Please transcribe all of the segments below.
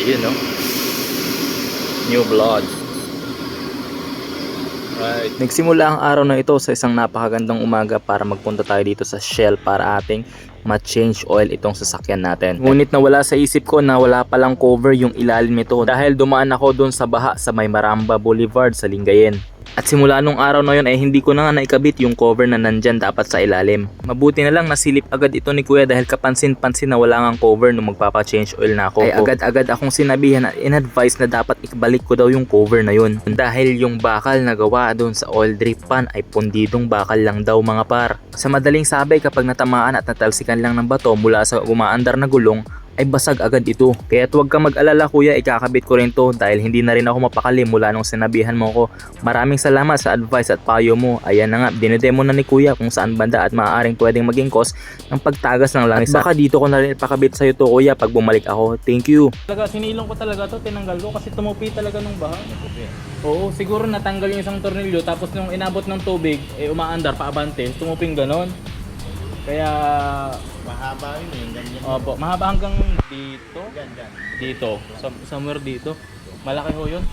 Yun, no? New blood. Right. Nagsimula ang araw na ito sa isang napakagandang umaga para magpunta tayo dito sa Shell para ating ma-change oil itong sasakyan natin. Ngunit nawala sa isip ko na wala palang cover yung ilalim nito dahil dumaan ako doon sa baha sa May Maramba Boulevard sa Lingayen. At simula nung araw na yun ay hindi ko na nga naikabit yung cover na nandyan dapat sa ilalim. Mabuti na lang nasilip agad ito ni kuya dahil kapansin-pansin na wala ngang cover nung magpapa-change oil na ako. Ay agad-agad akong sinabihan at in-advise na dapat ikabalik ko daw yung cover na yun. Dahil yung bakal na gawa doon sa oil drip pan ay pundidong bakal lang daw mga par. Sa madaling sabay kapag natamaan at natalsikan lang ng bato mula sa umaandar na gulong ay basag agad ito. Kaya huwag kang mag-alala kuya, ikakabit ko rin to dahil hindi na rin ako mapakali mula nung sinabihan mo ko. Maraming salamat sa advice at payo mo. Ayan na nga, dinedemo na ni kuya kung saan banda at maaaring pwedeng maging cause ng pagtagas ng langis. At baka dito ko na rin ipakabit sa'yo to kuya pag bumalik ako. Thank you. Talaga, sinilong ko talaga to, tinanggal ko kasi tumupi talaga nung baha. Oo, siguro natanggal yung isang tornilyo tapos nung inabot ng tubig, umaandar paabante, tumuping ganon. Kaya mahaba yun eh, ganyan. opo, mahaba hanggang dito. Ganyan. Dito, somewhere dito. Malaki ho yun.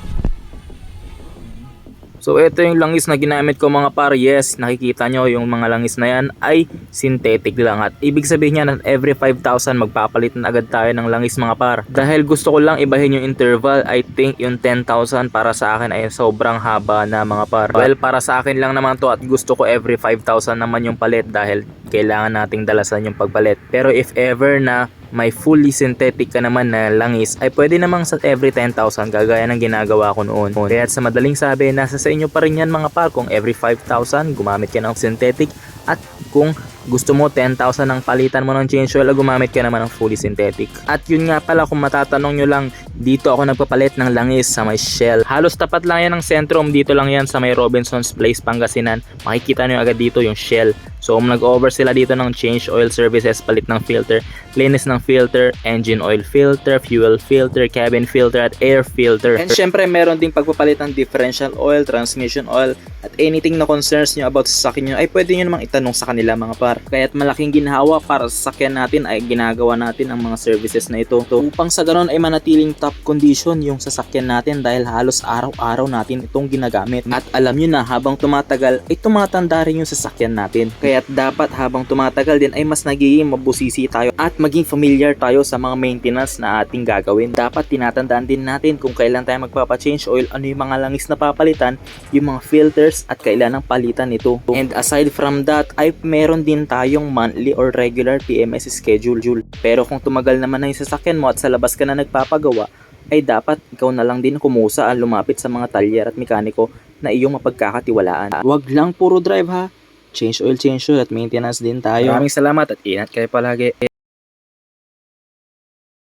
So ito yung langis na ginamit ko mga par. Yes, nakikita nyo yung mga langis na yan ay synthetic lang. At ibig sabihin niya na every 5,000 magpapalit na agad tayo ng langis mga par. Dahil gusto ko lang ibahin yung interval, I think yung 10,000 para sa akin ay sobrang haba na mga par. Well, para sa akin lang naman to at gusto ko every 5,000 naman yung palit dahil kailangan nating dalasan yung pagpalit. Pero if ever na may fully synthetic ka naman na langis ay pwede namang sa every 10,000 kagaya ng ginagawa ko noon. Kaya sa madaling sabi, nasa sa inyo pa rin yan mga par kung every 5,000 gumamit ka ng synthetic at kung gusto mo 10,000 ang palitan mo ng change oil, gumamit ka naman ng fully synthetic. At yun nga pala, kung matatanong nyo lang, dito ako nagpapalit ng langis sa may Shell. Halos tapat lang yan ng Centrum, dito lang yan sa may Robinson's Place, Pangasinan. Makikita nyo agad dito yung Shell. So nag-over sila dito ng change oil services, palit ng filter, linis ng filter, engine oil filter, fuel filter, cabin filter at air filter. And syempre meron ding pagpapalit ng differential oil, transmission oil at anything na concerns nyo about sa sasakyan nyo ay pwede nyo namang itanong sa kanila mga par. Kaya't malaking ginhawa para sa sasakyan natin ay ginagawa natin ang mga services na ito. Upang sa ganon ay manatiling top condition yung sasakyan natin dahil halos araw-araw natin itong ginagamit. At alam nyo na habang tumatagal ay tumatanda rin yung sasakyan natin. Kaya't dapat habang tumatagal din ay mas nagiging mabusisi tayo at maging familiar tayo sa mga maintenance na ating gagawin. Dapat tinatandaan din natin kung kailan tayo magpapa-change oil, ano yung mga langis na papalitan, yung mga filters at kailan ang palitan nito. And aside from that ay meron din tayong monthly or regular PMS schedule. Pero kung tumagal naman na yung sasakyan mo at sa labas ka na nagpapagawa, ay dapat ikaw na lang din kumusa at lumapit sa mga talyer at mekaniko na iyong mapagkakatiwalaan. Huwag lang puro drive ha. Change oil at maintenance din tayo. Maraming salamat at ingat kayo palagi.